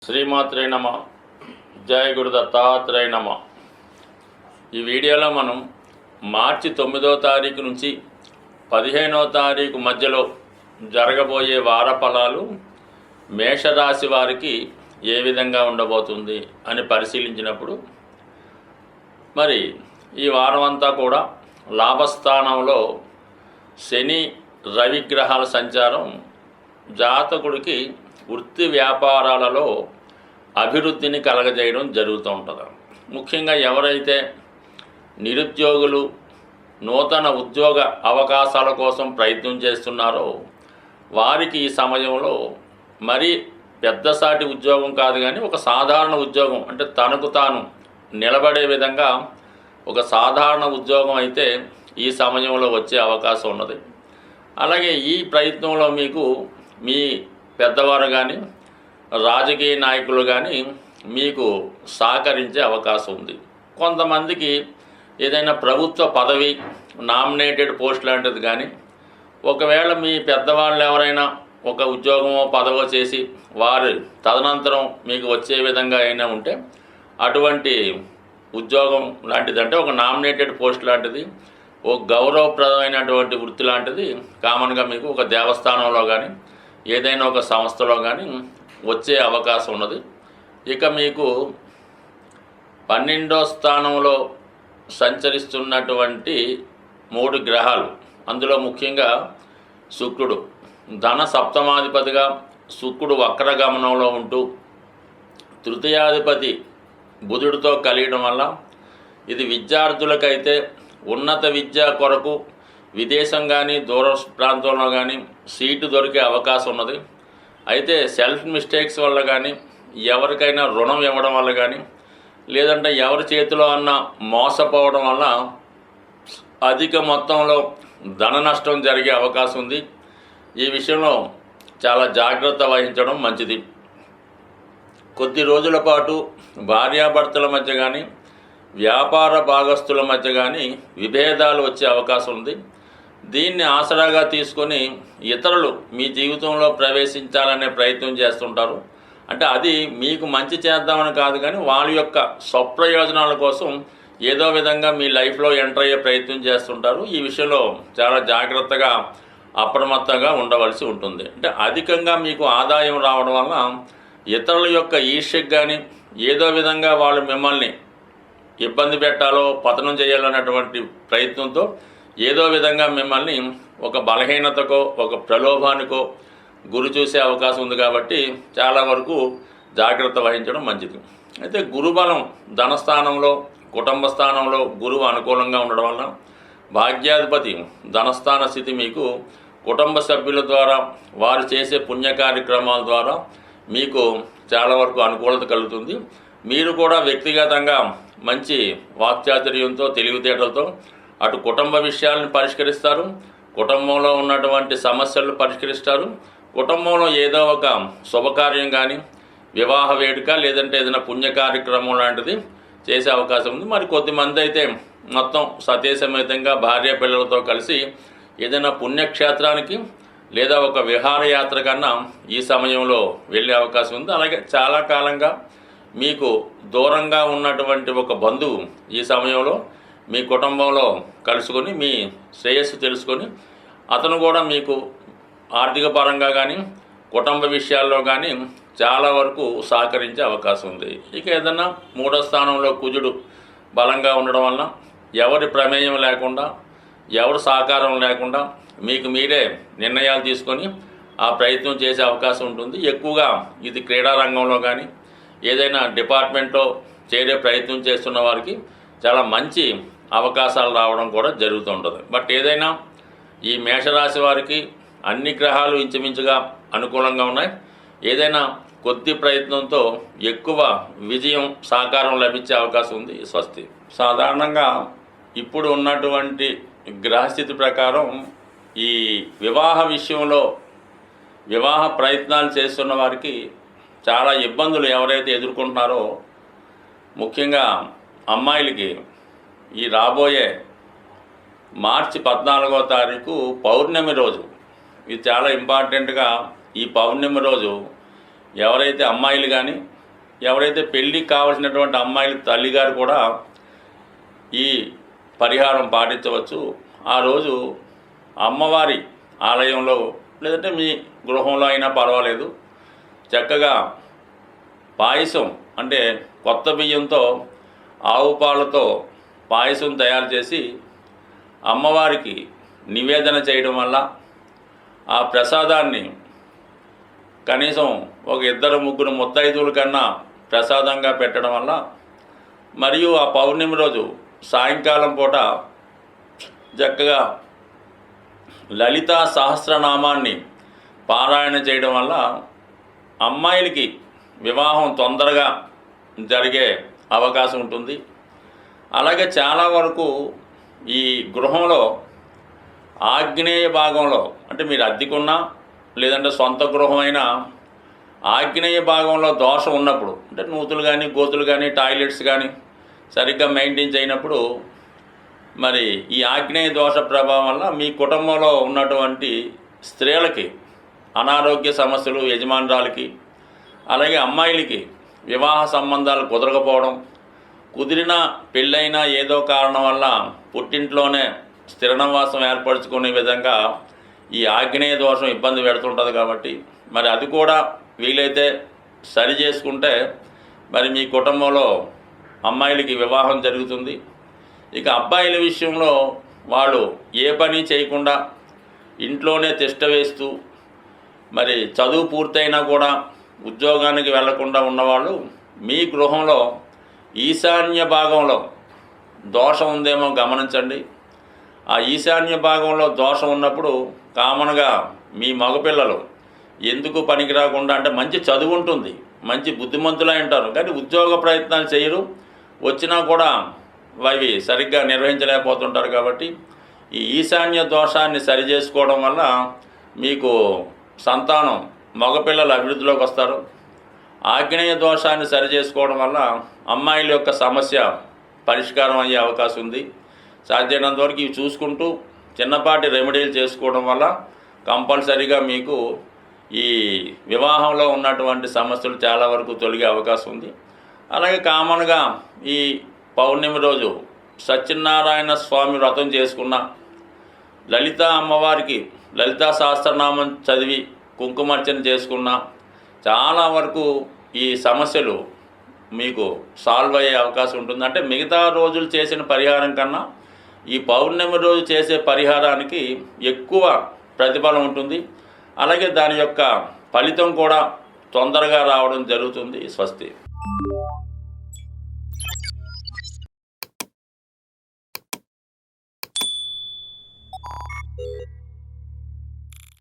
శ్రీమాత్రే నమ. జయ గురు దత్తాత్రేయ నమ. ఈ వీడియోలో మనం మార్చి 9వ తారీఖు నుంచి 15వ తారీఖు మధ్యలో జరగబోయే వార ఫలాలు మేషరాశి వారికి ఏ విధంగా ఉండబోతుంది అని పరిశీలించినప్పుడు మరి ఈ వారం అంతా కూడా లాభస్థానంలో శని రవి గ్రహాల సంచారం జాతకుడికి వృత్తి వ్యాపారాలలో అభివృద్ధిని కలగజేయడం జరుగుతూ ఉంటుంది. ముఖ్యంగా ఎవరైతే నిరుద్యోగులు నూతన ఉద్యోగ అవకాశాల కోసం ప్రయత్నం చేస్తున్నారో వారికి ఈ సమయంలో మరీ పెద్దసాటి ఉద్యోగం కాదు కానీ ఒక సాధారణ ఉద్యోగం, అంటే తనకు తాను నిలబడే విధంగా ఒక సాధారణ ఉద్యోగం అయితే ఈ సమయంలో వచ్చే అవకాశం ఉన్నది. అలాగే ఈ ప్రయత్నంలో మీకు మీ పెద్దవారు కానీ రాజకీయ నాయకులు కానీ మీకు సహకరించే అవకాశం ఉంది. కొంతమందికి ఏదైనా ప్రభుత్వ పదవి నామినేటెడ్ పోస్ట్ లాంటిది కానీ, ఒకవేళ మీ పెద్దవాళ్ళు ఎవరైనా ఒక ఉద్యోగమో పదవో చేసి వారు తదనంతరం మీకు వచ్చే విధంగా అయినా ఉంటే అటువంటి ఉద్యోగం లాంటిది, అంటే ఒక నామినేటెడ్ పోస్ట్ లాంటిది, ఒక గౌరవప్రదమైనటువంటి వృత్తి లాంటిది కామన్గా మీకు ఒక దేవస్థానంలో కానీ ఏదైనా ఒక సంస్థలో కానీ వచ్చే అవకాశం ఉన్నది. ఇక మీకు 12వ స్థానంలో సంచరిస్తున్నటువంటి 3 గ్రహాలు, అందులో ముఖ్యంగా శుక్రుడు ధన సప్తమాధిపతిగా శుక్రుడు వక్రగమనంలో ఉంటూ తృతీయాధిపతి బుధుడితో కలియడం వల్ల ఇది విద్యార్థులకైతే ఉన్నత విద్య కొరకు విదేశం కానీ దూర ప్రాంతంలో కానీ సీటు దొరికే అవకాశం ఉన్నది. అయితే సెల్ఫ్ మిస్టేక్స్ వల్ల కానీ ఎవరికైనా రుణం ఇవ్వడం వల్ల కానీ లేదంటే ఎవరి చేతిలో అన్న మోసపోవడం వల్ల అధిక మొత్తంలో ధన నష్టం జరిగే అవకాశం ఉంది. ఈ విషయంలో చాలా జాగ్రత్త వహించడం మంచిది. కొద్ది రోజుల పాటు భార్యాభర్తల మధ్య కానీ వ్యాపార భాగస్తుల మధ్య కానీ విభేదాలు వచ్చే అవకాశం ఉంది. దీన్ని ఆసరాగా తీసుకొని ఇతరులు మీ జీవితంలో ప్రవేశించాలనే ప్రయత్నం చేస్తుంటారు. అంటే అది మీకు మంచి చేద్దామని కాదు కానీ వాళ్ళ యొక్క స్వప్రయోజనాల కోసం ఏదో విధంగా మీ లైఫ్లో ఎంటర్ అయ్యే ప్రయత్నం చేస్తుంటారు. ఈ విషయంలో చాలా జాగ్రత్తగా అప్రమత్తంగా ఉండవలసి ఉంటుంది. అంటే అధికంగా మీకు ఆదాయం రావడం వల్ల ఇతరుల యొక్క ఈర్ష్యకు కానీ ఏదో విధంగా వాళ్ళు మిమ్మల్ని ఇబ్బంది పెట్టాలో పతనం చేయాలన్నటువంటి ప్రయత్నంతో ఏదో విధంగా మిమ్మల్ని ఒక బలహీనతకో ఒక ప్రలోభానికో గురి చూసే అవకాశం ఉంది. కాబట్టి చాలా వరకు జాగ్రత్త వహించడం మంచిది. అయితే గురుబలం ధనస్థానంలో కుటుంబ స్థానంలో గురువు అనుకూలంగా ఉండడం వల్ల భాగ్యాధిపతి ధనస్థాన స్థితి మీకు కుటుంబ సభ్యుల ద్వారా వారు చేసే పుణ్య కార్యక్రమాల ద్వారా మీకు చాలా వరకు అనుకూలత కలుగుతుంది. మీరు కూడా వ్యక్తిగతంగా మంచి వాక్చాతుర్యంతో తెలివితేటలతో అటు కుటుంబ విషయాలను పరిష్కరిస్తారు, కుటుంబంలో ఉన్నటువంటి సమస్యలను పరిష్కరిస్తారు, కుటుంబంలో ఏదో ఒక శుభకార్యం కానీ వివాహ వేడుక లేదంటే ఏదైనా పుణ్య కార్యక్రమం లాంటిది చేసే అవకాశం ఉంది. మరి కొద్దిమంది అయితే మొత్తం సతీసమేతంగా భార్య పిల్లలతో కలిసి ఏదైనా పుణ్యక్షేత్రానికి లేదా ఒక విహారయాత్ర కన్నా ఈ సమయంలో వెళ్ళే అవకాశం ఉంది. అలాగే చాలా కాలంగా మీకు దూరంగా ఉన్నటువంటి ఒక బంధువు ఈ సమయంలో మీ కుటుంబంలో కలుసుకొని మీ శ్రేయస్సు తెలుసుకొని అతను కూడా మీకు ఆర్థిక పరంగా కానీ కుటుంబ విషయాల్లో కానీ చాలా వరకు సహకరించే అవకాశం ఉంది. ఇక ఏదన్నా 3వ స్థానంలో కుజుడు బలంగా ఉండడం వలన ఎవరి ప్రమేయం లేకుండా ఎవరి సహకారం లేకుండా మీకు మీరే నిర్ణయాలు తీసుకొని ఆ ప్రయత్నం చేసే అవకాశం ఉంటుంది. ఎక్కువగా ఇది క్రీడా రంగంలో కానీ ఏదైనా డిపార్ట్మెంట్లో చేరే ప్రయత్నం చేస్తున్న వారికి చాలా మంచి అవకాశాలు రావడం కూడా జరుగుతూ ఉంటుంది. బట్ ఏదైనా ఈ మేషరాశి వారికి అన్ని గ్రహాలు ఇంచుమించుగా అనుకూలంగా ఉన్నాయి. ఏదైనా కొద్ది ప్రయత్నంతో ఎక్కువ విజయం సహకారం లభించే అవకాశం ఉంది. స్వస్తి. సాధారణంగా ఇప్పుడు ఉన్నటువంటి గ్రహస్థితి ప్రకారం ఈ వివాహ విషయంలో వివాహ ప్రయత్నాలు చేస్తున్న వారికి చాలా ఇబ్బందులు ఎవరైతే ఎదుర్కొంటున్నారో ముఖ్యంగా అమ్మాయిలకి ఈ రాబోయే మార్చి 14వ తారీఖు పౌర్ణమి రోజు, ఇది చాలా ఇంపార్టెంట్గా ఈ పౌర్ణమి రోజు ఎవరైతే అమ్మాయిలు కానీ ఎవరైతే పెళ్ళికి కావాల్సినటువంటి అమ్మాయిల తల్లిగారు కూడా ఈ పరిహారం పాటించవచ్చు. ఆ రోజు అమ్మవారి ఆలయంలో లేదంటే మీ గృహంలో అయినా పర్వాలేదు, చక్కగా పాయసం అంటే కొత్త బియ్యంతో ఆవు పాలతో పాయసం తయారు చేసి అమ్మవారికి నివేదన చేయడం వల్ల ఆ ప్రసాదాన్ని కనీసం ఒక 2-3 ముత్తైదువుల కన్నా ప్రసాదంగా పెట్టడం వల్ల, మరియు ఆ పౌర్ణమి రోజు సాయంకాలం పూట చక్కగా లలితా సహస్రనామాన్ని పారాయణ చేయడం వల్ల అమ్మాయిలకి వివాహం తొందరగా జరిగే అవకాశం ఉంటుంది. అలాగే చాలా వరకు ఈ గృహంలో ఆగ్నేయ భాగంలో, అంటే మీరు అద్దెకున్నా లేదంటే సొంత గృహమైనా ఆగ్నేయ భాగంలో దోషం ఉన్నప్పుడు, అంటే నూతులు కానీ గోతులు కానీ టాయిలెట్స్ కానీ సరిగ్గా మెయింటైన్ చేయనప్పుడు, మరి ఈ ఆగ్నేయ దోష ప్రభావం వల్ల మీ కుటుంబంలో ఉన్నటువంటి స్త్రీలకి అనారోగ్య సమస్యలు, యజమానురాలకి అలాగే అమ్మాయిలకి వివాహ సంబంధాలు కుదరకపోవడం, కుదిరిన పెళ్ళైన ఏదో కారణం వల్ల పుట్టింట్లోనే స్థిర నివాసం ఏర్పరచుకునే విధంగా ఈ ఆగ్నేయ దోషం ఇబ్బంది పెడుతుంటుంది. కాబట్టి మరి అది కూడా వీలైతే సరి చేసుకుంటే మరి మీ కుటుంబంలో అమ్మాయిలకి వివాహం జరుగుతుంది. ఇక అబ్బాయిల విషయంలో వాళ్ళు ఏ పని చేయకుండా ఇంట్లోనే తిష్ట వేస్తూ మరి చదువు పూర్తయినా కూడా ఉద్యోగానికి వెళ్లకుండా ఉన్నవాళ్ళు మీ గృహంలో ఈశాన్య భాగంలో దోషం ఉందేమో గమనించండి. ఆ ఈశాన్య భాగంలో దోషం ఉన్నప్పుడు కామన్గా మీ మగపిల్లలు ఎందుకు పనికి రాకుండా, అంటే మంచి చదువు ఉంటుంది, మంచి బుద్ధిమంతులై ఉంటారు, కానీ ఉద్యోగ ప్రయత్నాలు చేయరు, వచ్చినా కూడా అవి సరిగ్గా నిర్వహించలేకపోతుంటారు. కాబట్టి ఈ ఈశాన్య దోషాన్ని సరి చేసుకోవడం వల్ల మీకు సంతానం మగపిల్లలు అభివృద్ధిలోకి వస్తారు. ఆగ్నేయ దోషాన్ని సరి చేసుకోవడం వల్ల అమ్మాయిల యొక్క సమస్య పరిష్కారం అయ్యే అవకాశం ఉంది. సాధ్యమైనంత వరకు ఇవి చూసుకుంటూ చిన్నపాటి రెమెడీలు చేసుకోవడం వల్ల కంపల్సరీగా మీకు ఈ వివాహంలో ఉన్నటువంటి సమస్యలు చాలా వరకు తొలగే అవకాశం ఉంది. అలాగే కామన్గా ఈ పౌర్ణమి రోజు సత్యనారాయణ స్వామి వ్రతం చేసుకున్న, లలిత అమ్మవారికి లలితా సహస్రనామం చదివి కుంకుమార్చన చేసుకున్న చాలా వరకు ఈ సమస్యలు మీకు సాల్వ్ అయ్యే అవకాశం ఉంటుంది. అంటే మిగతా రోజులు చేసిన పరిహారం కన్నా ఈ పౌర్ణమి రోజు చేసే పరిహారానికి ఎక్కువ ప్రతిఫలం ఉంటుంది. అలాగే దాని యొక్క ఫలితం కూడా తొందరగా రావడం జరుగుతుంది. స్వస్తి.